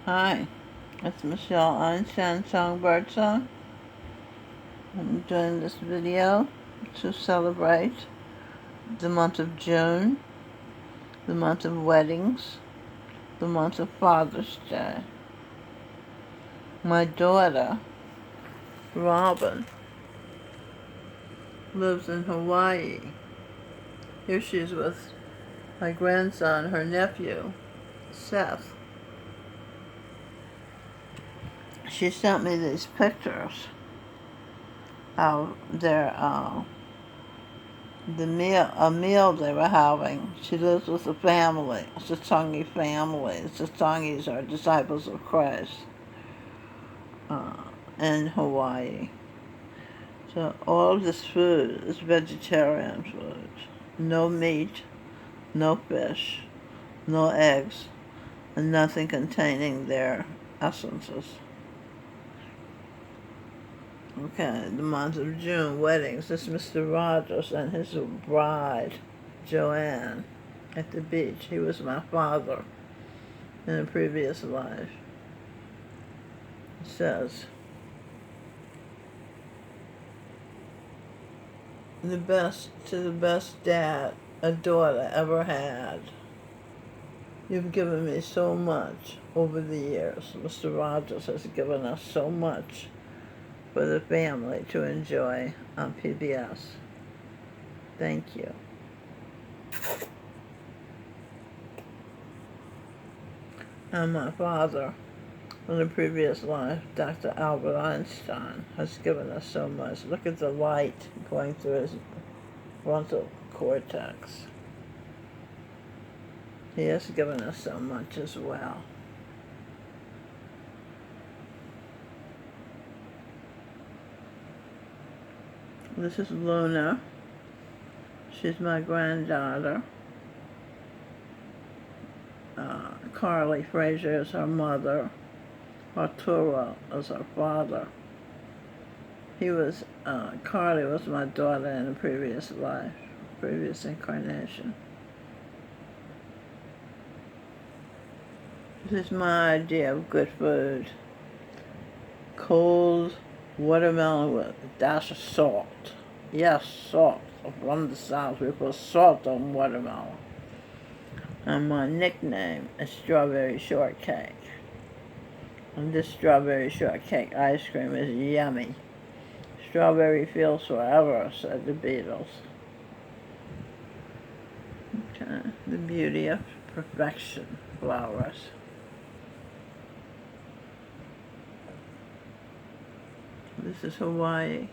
Hi, it's Michelle Einstein Songbird Song. I'm doing this video to celebrate the month of June, the month of weddings, the month of Father's Day. My daughter, Robin, lives in Hawaii. Here she is with my grandson, her nephew, Seth. She sent me these pictures of a meal they were having. She lives with a family. It's a Tongi family. The Tongis are disciples of Christ uh, in Hawaii. So all of this food is vegetarian food. No meat, no fish, no eggs, and nothing containing their essences. Okay, the month of June, weddings. This is Mr. Rogers and his bride, Joanne, at the beach. He was my father in a previous life. It says, the best dad a daughter ever had. You've given me so much over the years. Mr. Rogers has given us so much for the family to enjoy on PBS. Thank you. And my father, in the previous life, Dr. Albert Einstein, has given us so much. Look at the light going through his frontal cortex. He has given us so much as well. This is Luna. She's my granddaughter. Carly Frazier is her mother. Arturo is her father. Carly was my daughter in a previous life, previous incarnation. This is my idea of good food. Cold watermelon with a dash of salt. Yes, salt. From the South, we put salt on watermelon. And my nickname is Strawberry Shortcake. And this strawberry shortcake ice cream is yummy. Strawberry feels forever, said the Beatles. Okay. The beauty of perfection flowers. This is Hawaii.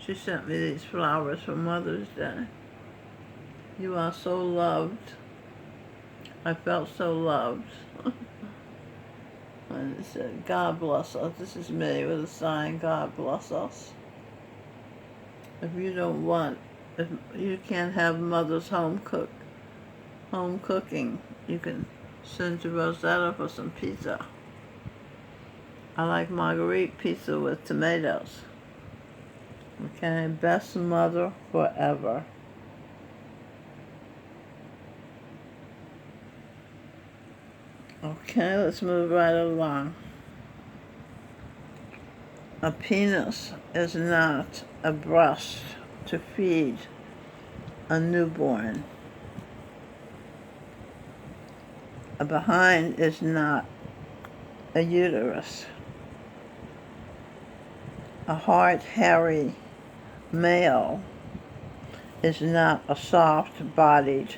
She sent me these flowers for Mother's Day. You are so loved. I felt so loved. And it said, God bless us. This is me with a sign, God bless us. If you can't have Mother's home cooking, you can send to Rosetta for some pizza. I like marguerite pizza with tomatoes. Okay, best mother forever. Okay, let's move right along. A penis is not a breast to feed a newborn. A behind is not a uterus. A hard, hairy male is not a soft-bodied,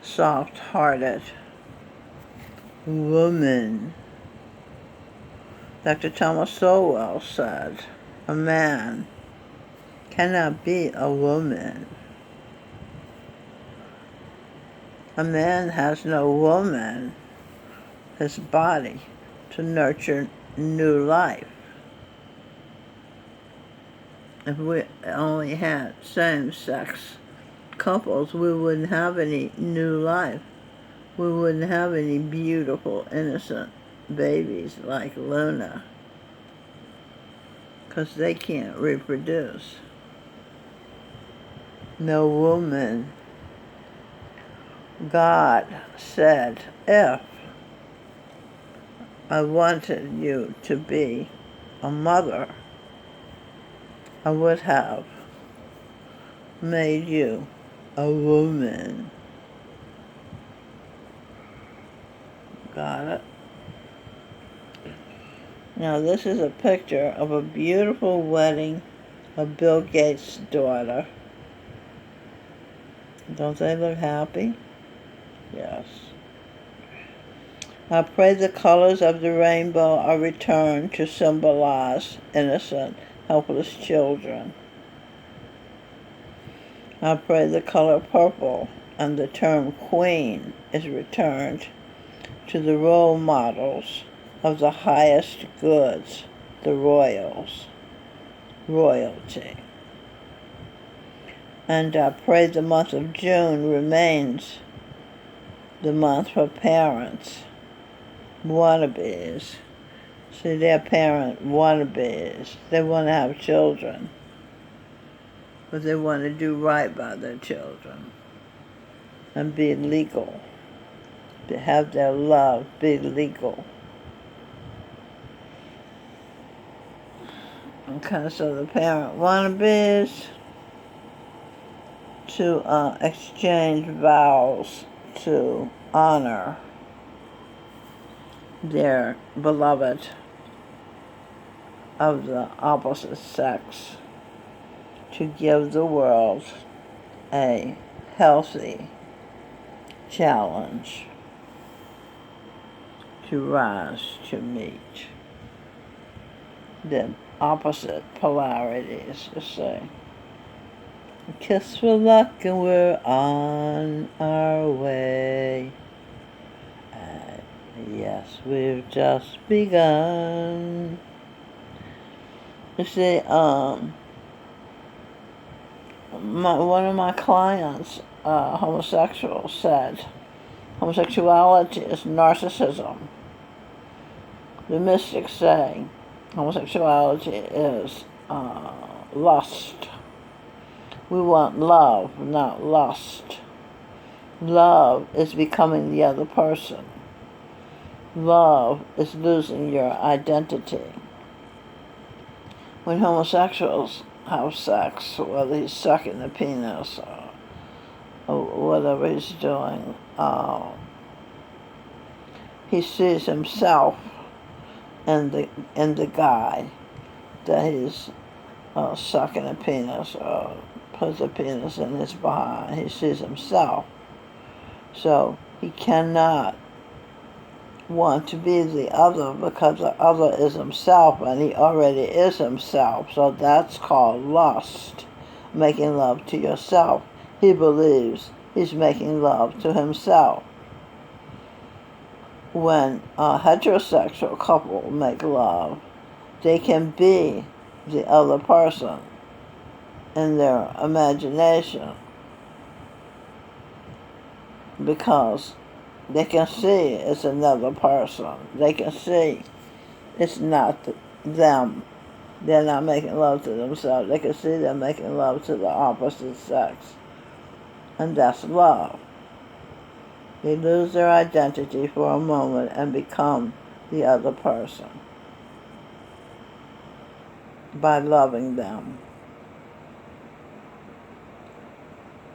soft-hearted woman. Dr. Thomas Sowell said, a man cannot be a woman. A man has no woman, his body, to nurture new life. If we only had same-sex couples, we wouldn't have any new life. We wouldn't have any beautiful, innocent babies like Luna, because they can't reproduce. No woman God said, if I wanted you to be a mother, I would have made you a woman. Got it? Now this is a picture of a beautiful wedding of Bill Gates' daughter. Don't they look happy? Yes. I pray the colors of the rainbow are returned to symbolize innocent, helpless children. I pray the color purple and the term queen is returned to the role models of the highest goods, the royalty. And I pray the month of June remains the month for parents, wannabes. See, they're parent wannabes. They want to have children, but they want to do right by their children and be legal, to have their love be legal. Okay, so the parent wannabes to exchange vows to honor their beloved of the opposite sex, to give the world a healthy challenge to rise to meet the opposite polarities, you say. A kiss for luck and we're on our way. Yes, we've just begun. You see, one of my clients, homosexual, said homosexuality is narcissism. The mystics say homosexuality is lust. We want love, not lust. Love is becoming the other person. Love is losing your identity. When homosexuals have sex, whether he's sucking the penis or whatever he's doing, he sees himself in the guy that he's sucking a penis or puts a penis in his behind. He sees himself. So he cannot want to be the other because the other is himself and he already is himself. So that's called lust, making love to yourself. He believes he's making love to himself. When a heterosexual couple make love, they can be the other person in their imagination because they can see it's another person. They can see it's not them. They're not making love to themselves. They can see they're making love to the opposite sex. And that's love. They lose their identity for a moment and become the other person by loving them,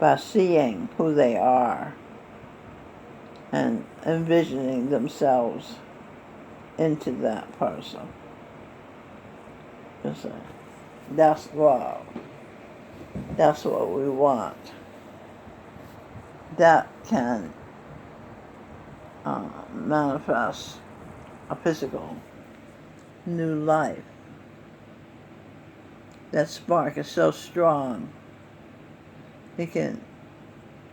by seeing who they are and envisioning themselves into that person. You see, that's love. That's what we want. That can manifest a physical new life. That spark is so strong, it can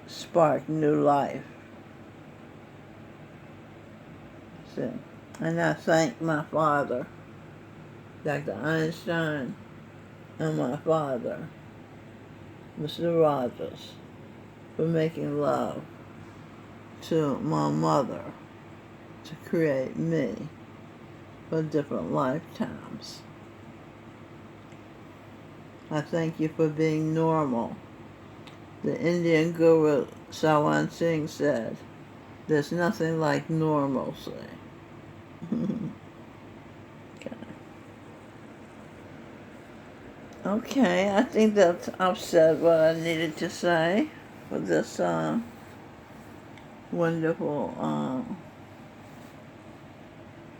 spark new life. See? And I thank my father, Dr. Einstein, and my father, Mr. Rogers, for making love to my mother to create me for different lifetimes. I thank you for being normal. The Indian guru Sawan Singh said, "There's nothing like normalcy." Okay, I think that I've said what I needed to say for this wonderful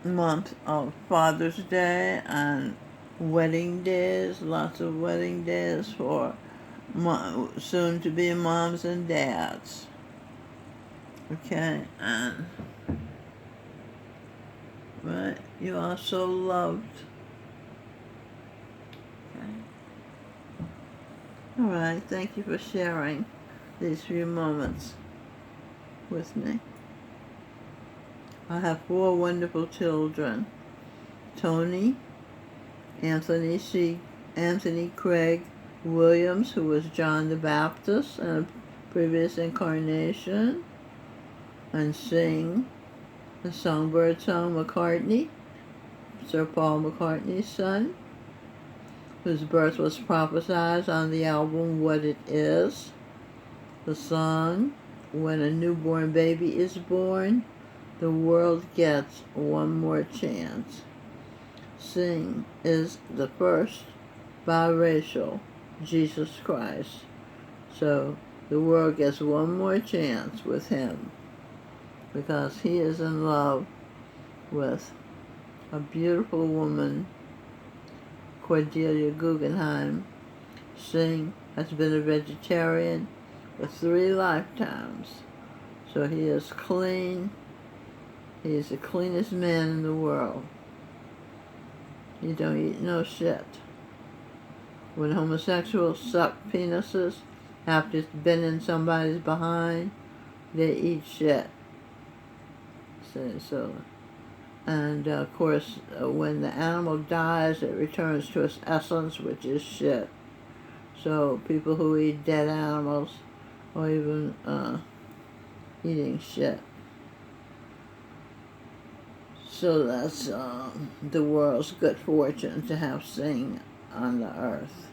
month of Father's Day and wedding days, lots of wedding days for soon-to-be moms and dads. Okay, and right, you are so loved. Okay. All right, thank you for sharing these few moments with me. I have 4 wonderful children: Tony, Anthony Craig Williams, who was John the Baptist in a previous incarnation, and Sing, the songbird song McCartney, Sir Paul McCartney's son, whose birth was prophesied on the album What It Is. The song, When a Newborn Baby is Born, the World Gets One More Chance. Sing is the first biracial Jesus Christ. So the world gets one more chance with him because he is in love with a beautiful woman, Cordelia Guggenheim. Sing has been a vegetarian for 3 lifetimes. So he is clean. He is the cleanest man in the world. He don't eat no shit. When homosexuals suck penises after it's been in somebody's behind, they eat shit. So and of course, when the animal dies, it returns to its essence, which is shit. So people who eat dead animals, or even eating shit. So that's the world's good fortune to have Sing on the earth.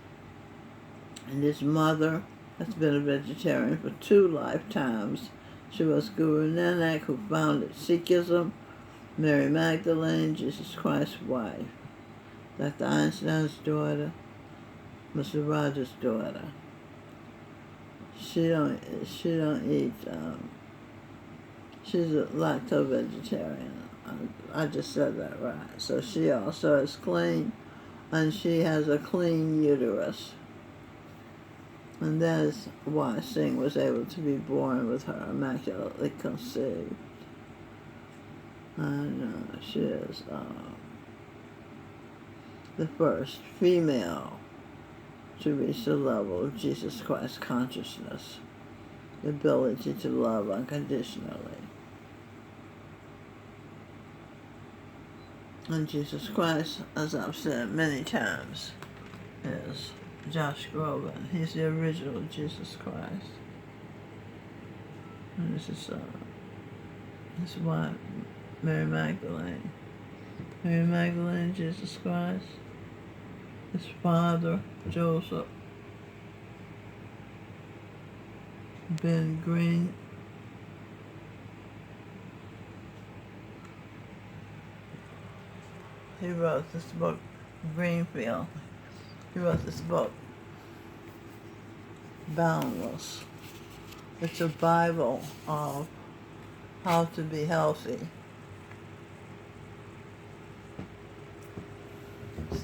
And his mother has been a vegetarian for 2 lifetimes. She was Guru Nanak, who founded Sikhism, Mary Magdalene, Jesus Christ's wife, Dr. Einstein's daughter, Mr. Rogers' daughter. She don't eat. She's a lacto-vegetarian. I just said that right. So she also is clean, and she has a clean uterus. And that is why Sing was able to be born with her immaculately conceived. And she is the first female to reach the level of Jesus Christ consciousness, the ability to love unconditionally. And Jesus Christ, as I've said many times, is Josh Groban. He's the original Jesus Christ. And this is his wife, Mary Magdalene. Mary Magdalene, Jesus Christ. His father, Joseph. Ben Green. He wrote this book, Greenfield. He wrote this book, Boundless. It's a Bible of how to be healthy.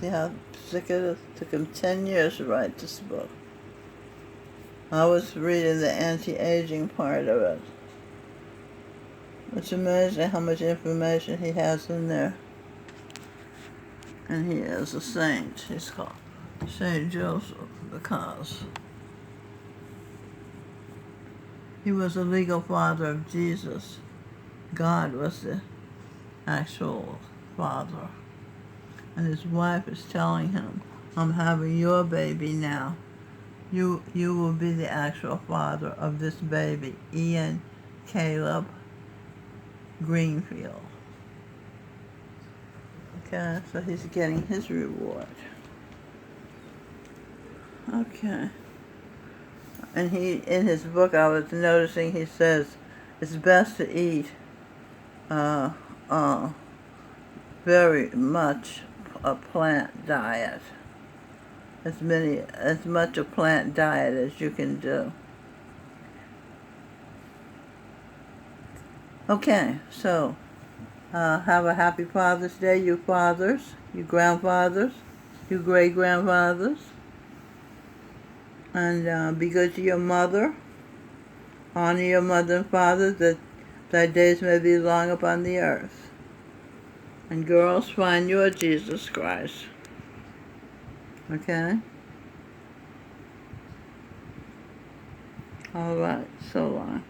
See how sick it is? It took him 10 years to write this book. I was reading the anti-aging part of it. It's amazing how much information he has in there. And he is a saint. He's called Saint Joseph because he was the legal father of Jesus. God was the actual father. And his wife is telling him, I'm having your baby now. You will be the actual father of this baby, Ian Caleb Greenfield. Okay, so he's getting his reward. Okay. And in his book, I was noticing, he says it's best to eat uh, uh, very much a plant diet, as much a plant diet as you can do. Okay, so have a happy Father's Day, you fathers, you grandfathers, you great-grandfathers, and be good to your mother. Honor your mother and father, that thy days may be long upon the earth. And girls, find your Jesus Christ. Okay? All right, so long.